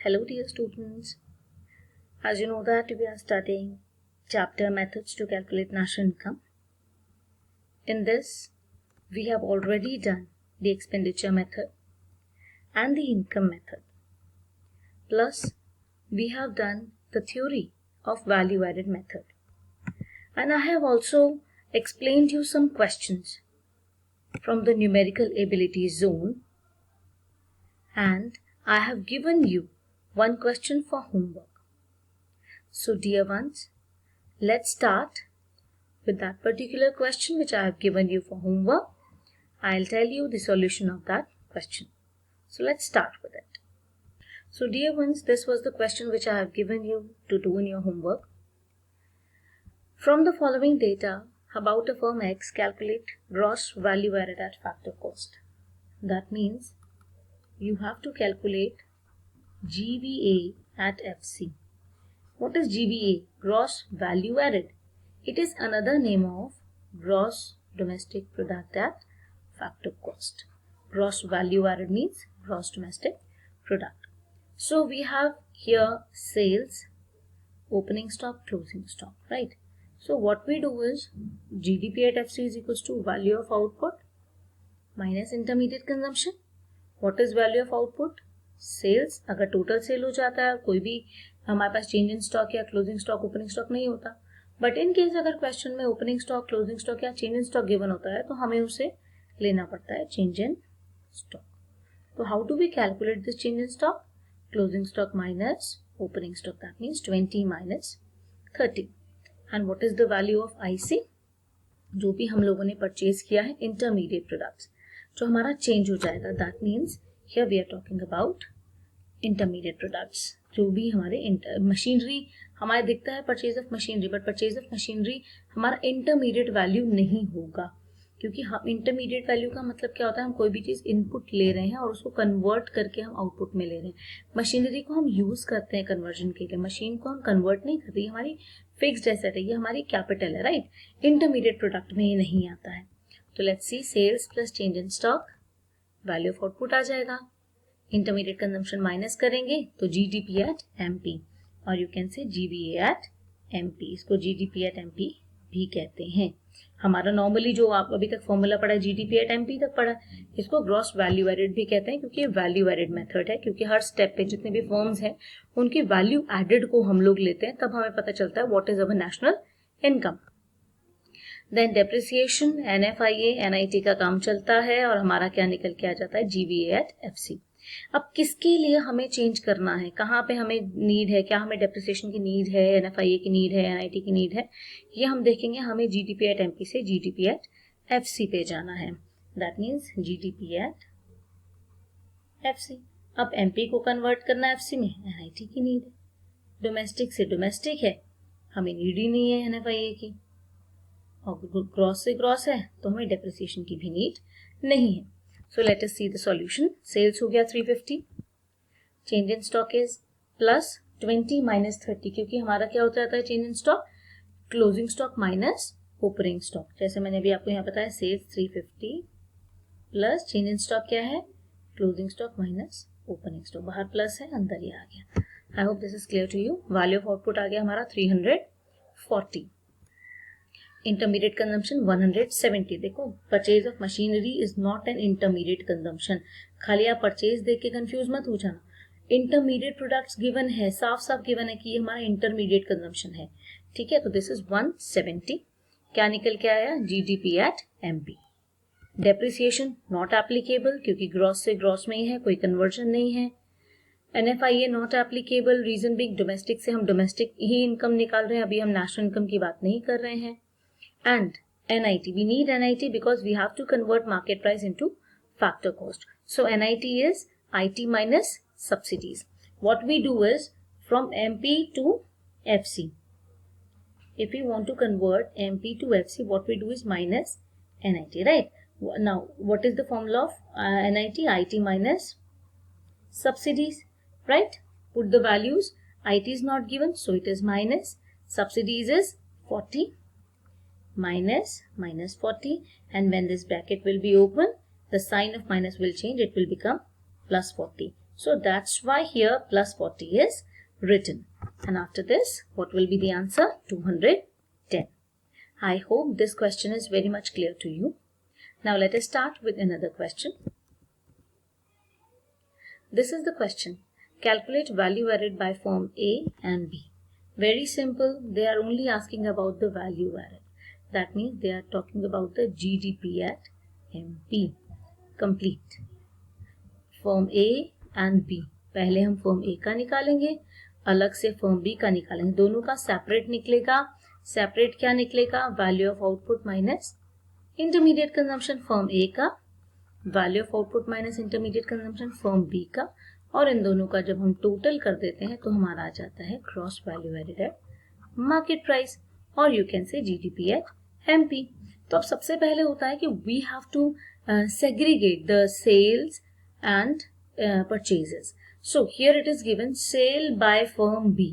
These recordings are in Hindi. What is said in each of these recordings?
Hello dear students, as you know that we are studying chapter methods to calculate national income. In this, we have already done the expenditure method and the income method. Plus, we have done the theory of value added method. And I have also explained you some questions from the numerical ability zone, and I have given you one question for homework. So dear ones, let's start with that particular question which I have given you for homework. I'll tell you the solution of that question. So let's start with it. So dear ones, this was the question which I have given you to do in your homework. From the following data about a firm X, calculate gross value added at factor cost. That means you have to calculate GVA at FC. What is GVA? Gross value added. It is another name of gross domestic product at factor cost. Gross value added means gross domestic product. So we have here sales, opening stock, closing stock, right? So what we do is GDP at FC is equals to value of output minus intermediate consumption. What is value of output? Sales. अगर टोटल सेल हो जाता है, कोई भी हमारे पास चेंज इन स्टॉक या क्लोजिंग स्टॉक, ओपनिंग स्टॉक नहीं होता, बट इन केस अगर क्वेश्चन में ओपनिंग स्टॉक, क्लोजिंग स्टॉक या चेंज इन स्टॉक गिवन होता है तो हमें उसे लेना पड़ता है चेंज इन स्टॉक. तो how do we calculate this change in stock? Closing stock minus opening stock, that means 20 minus 30. And what is the value of IC? जो भी हम लोगों ने परचेज किया है इंटरमीडिएट प्रोडक्ट्स, जो हमारा चेंज हो जाएगा. That means here we are talking about intermediate products. जो भी हमारे मशीनरी हमारे दिखता है purchase of machinery, but purchase of machinery हमारा इंटरमीडिएट वैल्यू नहीं होगा, क्योंकि हम इंटरमीडिएट वैल्यू का मतलब क्या होता है, हम कोई भी चीज इनपुट ले रहे हैं और उसको कन्वर्ट करके हम आउटपुट में ले रहे हैं. मशीनरी को हम यूज करते हैं कन्वर्जन के लिए, मशीन को हम कन्वर्ट नहीं करते. ये हमारी फिक्स्ड एसेट है, ये हमारी कैपिटल है, राइट. इंटरमीडिएट प्रोडक्ट में ये नहीं आता है. तो let's see, sales plus change in stock, value of output आ जाएगा. इंटरमीडिएट कंजम्पशन माइनस करेंगे तो जीडीपी एट एमपी, और you can say GVA at MP. इसको जीडीपी एट एमपी भी कहते हैं. हमारा नॉर्मली जो आप अभी तक फॉर्मूला पढ़ा है जीडीपी एट एमपी तक पढ़ा, इसको ग्रॉस वैल्यू एडेड भी कहते हैं, क्योंकि ये वैल्यू एडेड मेथड है. क्योंकि हर स्टेप पे जितने भी फर्म्स हैं उनकी वैल्यू एडेड को हम लोग लेते हैं, तब हमें पता चलता है what is our national income. Then depreciation, NFIA, NIT का काम चलता है और हमारा क्या निकल के आ जाता है, GVA एट FC. अब किसके लिए हमें चेंज करना है, कहाँ पे हमें नीड है, क्या हमें डेप्रिसिएशन की नीड है, NFIA की नीड है, NIT की नीड है, ये हम देखेंगे. हमें GDP एट MP से GDP एट FC पे जाना है. That means GDP at FC. अब MP को कन्वर्ट करना FC में, NIT की नीड है. डोमेस्टिक से डोमेस्टिक है, हमें नीड ही नहीं है NFIA की, और ग्रॉस से ग्रॉस है तो हमें डेप्रिसिएशन की भी नीड नहीं है. So let us see the solution. Sales हो गया 350, change in stock is plus 20 minus 30, क्योंकि हमारा क्या हो जाता है change in stock, closing stock minus opening stock. जैसे मैंने अभी आपको यहाँ बताया, sales 350 plus change in stock क्या है, closing stock minus opening stock. बाहर प्लस है, अंदर ही आ गया. I hope this is clear to you. Value of output आ गया हमारा 340. Intermediate consumption 170. देखो, purchase of machinery is not an intermediate consumption. खाली आप परचेज देख के कंफ्यूज मत हो जाना. इंटरमीडिएट प्रोडक्ट्स गिवन है, साफ साफ गिवन है कि ये हमारा इंटरमीडिएट कंजम्पशन है. ठीक है, तो दिस इज 170. क्या निकल के आया, GDP at MP. Depreciation not applicable, क्योंकि ग्रॉस से ग्रॉस में ही है, कोई कन्वर्जन नहीं है. NFIA not applicable, reason big domestic से हम डोमेस्टिक ही इनकम निकाल रहे हैं, अभी हम नेशनल इनकम की बात नहीं कर रहे हैं. And NIT, we need NIT because we have to convert market price into factor cost. So NIT is IT minus subsidies. What we do is from MP to FC. If we want to convert MP to FC, what we do is minus NIT, right? Now, what is the formula of NIT? IT minus subsidies, right? Put the values. IT is not given, so it is minus. Subsidies is 40. Minus 40, and when this bracket will be open, the sign of minus will change, it will become plus 40. So that's why here plus 40 is written. And after this, what will be the answer? 210. I hope this question is very much clear to you. Now let us start with another question. This is the question. Calculate value added by firm A and B. Very simple. They are only asking about the value added. That means they are talking about the GDP at MP. Complete. Firm A and B. पहले हम फर्म ए का निकालेंगे, अलग से फर्म बी का निकालेंगे. दोनों का सेपरेट निकलेगा. सेपरेट क्या निकलेगा? Value of output minus intermediate consumption firm A का, value of output minus intermediate consumption firm B का, और इन दोनों का जब हम टोटल कर देते हैं तो हमारा आ जाता है gross value added at market price, और you can say GDP at MP. तो अब सबसे पहले होता है कि we have to segregate the sales and purchases. So here it is given sale by firm B.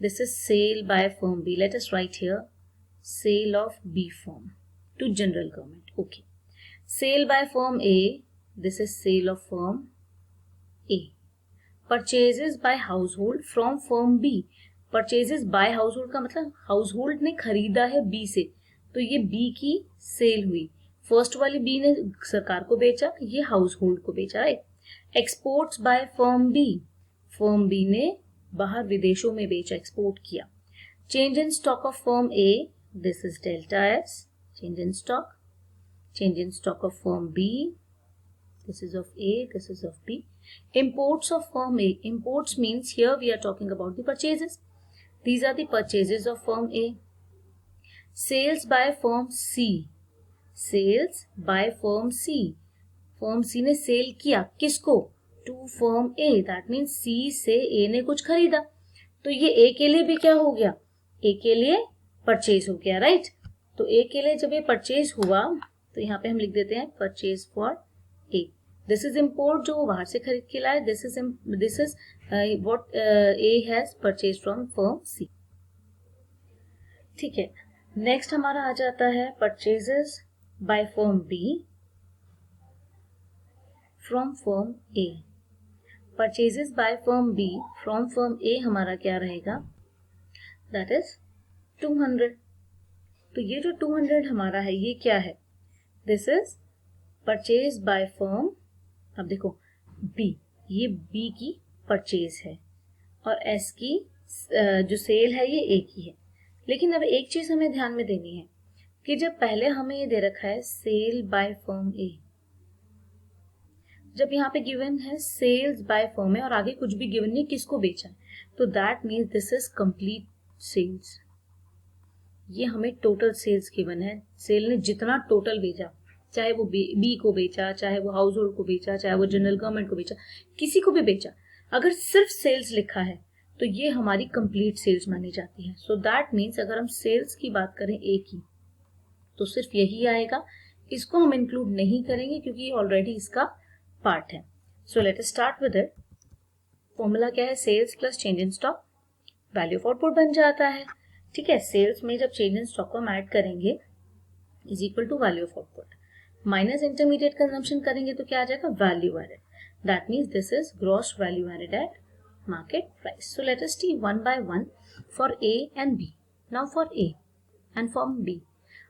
This is sale by firm B. Let us write here sale of B firm to general government. Okay. Sale by firm A. This is sale of firm A. Purchases by household from firm B. Purchases by household का मतलब household ने खरीदा है B से, तो ये B की सेल हुई. फर्स्ट वाली बी ने सरकार को बेचा, ये हाउस होल्ड को बेचा. Right. Exports by firm B. Firm B ने बाहर विदेशों में बेचा, एक्सपोर्ट किया. Change in stock of firm A. This is delta S. Change in stock. Change in stock of firm B. This is of A, this is of B. Imports of firm A. Imports means here we are talking about the purchases. These are the purchases of firm A. Sales by firm C. Sales by firm C. Firm C ने सेल किया किसको? To firm A. That means C से ए ने कुछ खरीदा, तो ये ए के लिए भी क्या हो गया? ए के लिए परचेज हो गया. राइट. तो ए के लिए जब ये परचेज हुआ तो यहाँ पे हम लिख देते हैं purchase for A. This is import, जो बाहर से खरीद के लाए. This is what A has purchase from firm C. ठीक है. नेक्स्ट हमारा आ जाता है purchases by firm B from firm A. Purchases by firm B from firm A हमारा क्या रहेगा? That is 200. तो ये जो 200 हमारा है ये क्या है? This is purchase by firm. अब देखो B, ये B की परचेज है और S की जो सेल है ये A की है. लेकिन अब एक चीज हमें ध्यान में देनी है कि जब पहले हमें ये दे रखा है सेल बाय फर्म ए, जब यहाँ पे गिवन है सेल्स बाय फर्म ए और आगे कुछ भी गिवन नहीं किसको बेचा है, तो that means this is complete sales. ये हमें टोटल सेल्स गिवन है. सेल ने जितना टोटल बेचा, चाहे वो बी को बेचा, चाहे वो हाउस होल्ड को बेचा, चाहे वो जनरल गवर्नमेंट को बेचा, किसी को भी बेचा, अगर सिर्फ सेल्स लिखा है तो ये हमारी कंप्लीट सेल्स मानी जाती है. सो दैट मीन्स अगर हम सेल्स की बात करें ए की तो सिर्फ यही आएगा. इसको हम इंक्लूड नहीं करेंगे क्योंकि ये ऑलरेडी इसका पार्ट है. So let us start with it. Formula क्या है? Sales plus change in stock, value of output बन जाता है. ठीक है. सेल्स में जब चेंज इन स्टॉक को हम ऐड करेंगे is equal to value of output minus intermediate consumption करेंगे तो क्या आ जाएगा? Value added. That means this is gross value added at market price. So let us see one by one for A and B. Now for A and for B.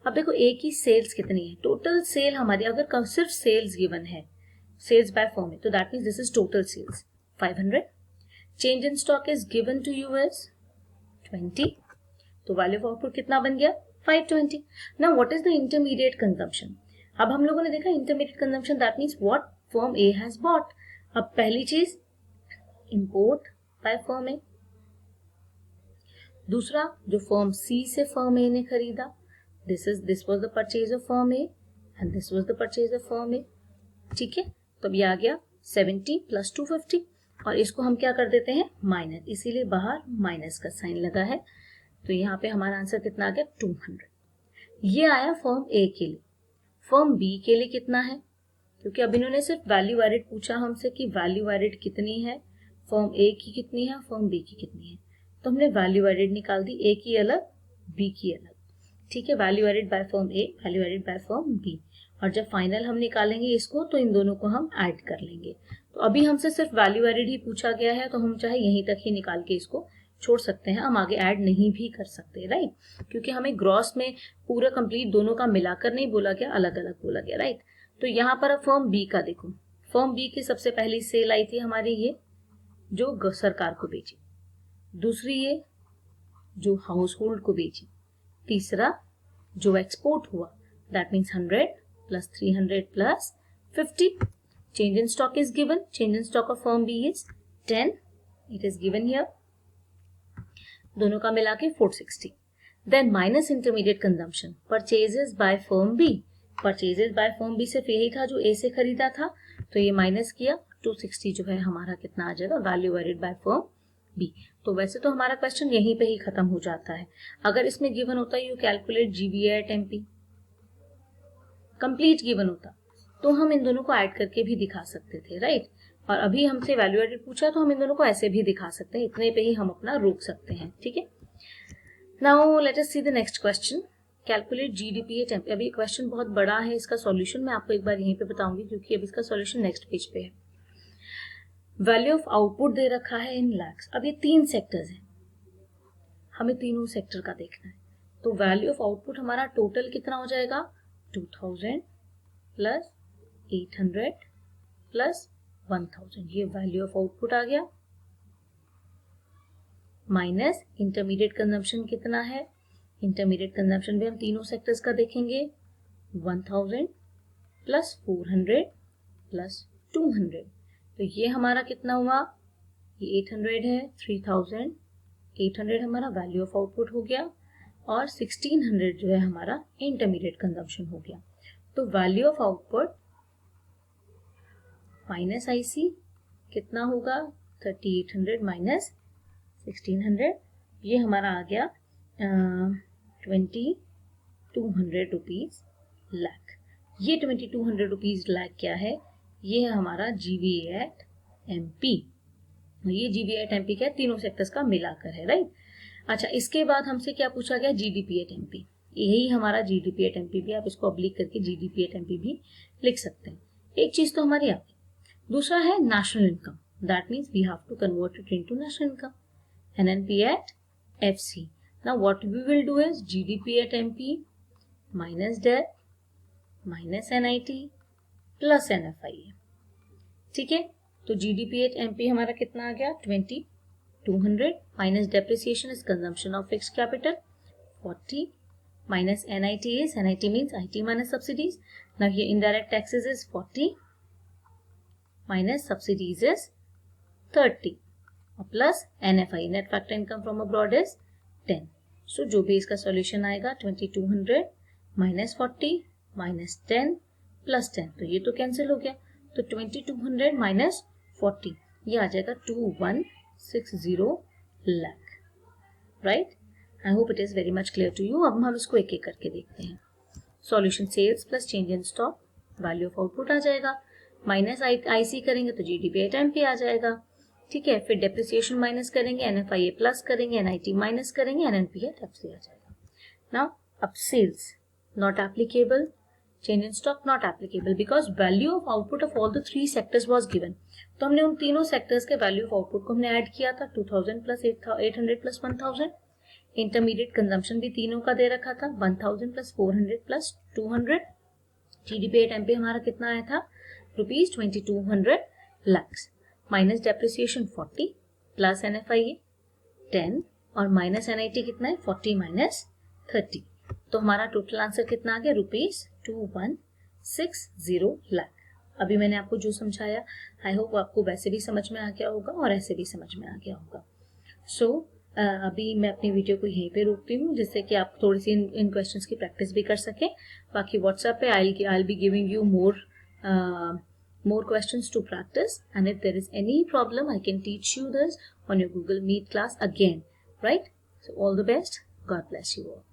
अब देखो ए की सेल्स कितनी है? टोटल सेल हमारी अगर सिर्फ सेल्स गिवन है, सेल्स बाय फर्म है, तो that means this is total sales 500. Change in stock is given to you as 20. तो वैल्यू ऑफ आउटपुट कितना बन गया? 520. Now what is the intermediate consumption? अब हम लोगों ने देखा intermediate consumption that means what firm A has bought. अब पहली चीज इंपोर्ट बाय फर्म ए, दूसरा जो फर्म सी से फर्म ए ने खरीदा, this was the purchase of firm A and this was the purchase of firm A. ठीक है. तो अब ये आ गया 70 प्लस 250 और इसको हम क्या कर देते हैं? माइनस. इसीलिए बाहर माइनस का साइन लगा है. तो यहाँ पे हमारा आंसर कितना आ गया? 200. ये आया फर्म ए के लिए. फर्म बी के लिए कितना है? क्योंकि अब इन्होंने सिर्फ वैल्यू एडेड पूछा हमसे कि वैल्यू एडेड कितनी है, फर्म ए की कितनी है, फर्म बी की कितनी है. तो हमने वैल्यू एडेड निकाल दी. ए की अलग, बी की अलग. ठीक है. Value added by firm A, value added by firm B. और जब फाइनल हम निकालेंगे इसको तो इन दोनों को हम ऐड कर लेंगे. तो अभी हमसे सिर्फ वैल्यू एडेड ही पूछा गया है, तो हम चाहे यहीं तक ही निकाल के इसको छोड़ सकते हैं, हम आगे ऐड नहीं भी कर सकते, राइट, क्योंकि हमें ग्रॉस में पूरा कंप्लीट दोनों का मिलाकर नहीं बोला गया, अलग अलग बोला गया, राइट। तो यहाँ पर अब फर्म बी का देखो, फर्म बी की सबसे पहली सेल आई थी हमारी ये जो सरकार को बेची, दूसरी ये जो हाउस होल्ड को बेची, तीसरा जो एक्सपोर्ट हुआ, that means 100 plus 300 plus 50. Change in stock is given. Change in stock of firm B is 10. It is given here. दोनों का मिला के 460. Then minus intermediate consumption. Purchases by firm B. Purchases by firm B सिर्फ यही था जो A से खरीदा था, तो ये माइनस किया, 260 जो है हमारा कितना आ जाएगा, value added by firm B. तो वैसे तो हमारा क्वेश्चन यहीं पे ही खत्म हो जाता है। अगर इसमें गिवन होता you calculate GVA at MP, complete given होता तो हम इन दोनों को ऐड करके भी दिखा सकते थे, राइट। और अभी हमसे वैल्यू एडेड पूछा तो हम इन दोनों को ऐसे भी दिखा सकते हैं, इतने पे ही हम अपना रोक सकते हैं, ठीक है। Now let us see the next question, calculate GDP at MP. अभी क्वेश्चन बहुत बड़ा है, इसका सॉल्यूशन मैं आपको एक बार यहीं पे बताऊंगी क्योंकि अभी इसका सॉल्यूशन नेक्स्ट पेज पे है। वैल्यू ऑफ आउटपुट दे रखा है इन लैक्स। अब ये 3 सेक्टर्स हैं, हमें तीनों सेक्टर का देखना है, तो वैल्यू ऑफ आउटपुट हमारा टोटल कितना हो जाएगा, 2000 प्लस 800 प्लस 1000, ये वैल्यू ऑफ आउटपुट आ गया, माइनस इंटरमीडिएट कंजम्पशन कितना है, इंटरमीडिएट कंजम्पशन भी हम तीनों सेक्टर्स का देखेंगे, 1000 प्लस 400 प्लस 200, तो ये हमारा कितना हुआ, ये 800 है, 3000, 800 हमारा वैल्यू ऑफ आउटपुट हो गया और 1600 जो है हमारा इंटरमीडिएट कंजम्पशन हो गया। तो value of output minus IC कितना होगा, 3800 माइनस 1600, ये हमारा आ गया 2200 रुपीज लाख। ये 2200 रुपीज लाख क्या है, ये है हमारा जीवीए एट एमपी। ये जीवीए एट एमपी क्या है, तीनों सेक्टर्स का मिलाकर है, राइट। अच्छा, इसके बाद हमसे क्या पूछा गया, जीडीपी एट एमपी। यही हमारा जीडीपी एट एमपी भी, आप इसको ऑब्लिक करके जीडीपी एट एमपी भी लिख सकते हैं। एक चीज तो हमारी आ गई, दूसरा है national income, that means we have to convert it into national income, NNP at FC. Now what we will do is GDP at MP minus dep minus NIT plus NFIA, ठीक है। तो जीडीपी एट एमपी हमारा कितना आ गया, 2200 minus depreciation is consumption of fixed capital 40 minus NIT is, NIT means IT minus subsidies. Now here indirect taxes is 40 minus subsidies is 30 plus NFI, net factor income from abroad is 10. So जो भी इसका solution आएगा 2200 minus 40 minus 10 plus 10, तो ये तो cancel हो गया, तो 2200 minus 40 ये आ जाएगा 2160 lakh, right? I hope it is very much clear to you. अब हम इसको एक एक करके देखते हैं। Solution sales plus change in stock, value of output आ जाएगा, माइनस आईसी करेंगे तो जीडीपी एट एमपी आ जाएगा, ठीक है। फिर डेप्रिसिएशन माइनस करेंगे, एनएफआईए प्लस करेंगे, एनआईटी माइनस करेंगे, एनएनपी एट एफसी आ जाएगा। नाउ अब sales not applicable, change in stock not applicable because value of output of all the 3 sectors was given. तो हमने उन तीनों सेक्टर्स के वैल्यू ऑफ आउटपुट को हमने ऐड किया था, 2000 प्लस 800 प्लस 1000। इंटरमीडिएट कंजम्पशन भी तीनों का दे रखा था, 1000 plus 400 plus 200। GDP at MP हमारा कितना आया था, rupees 2200 lakhs, minus depreciation 40 plus NFIA 10 और माइनस एनआईटी कितना है 40 माइनस 30। तो हमारा टोटल आंसर कितना आ गया, रुपीज 2160 लाख। अभी मैंने आपको जो समझाया आई होप आपको वैसे भी समझ में आ गया होगा और ऐसे भी समझ में आ गया होगा। सो अभी मैं अपनी वीडियो को यहीं पे रोकती हूँ जिससे कि आप थोड़ी सी इन क्वेश्चंस की प्रैक्टिस भी कर सकें। बाकी व्हाट्सएप पे I be giving you more questions to practice, and if there is any problem I can teach you this on your Google Meet class again, right? So all the best. God bless you all.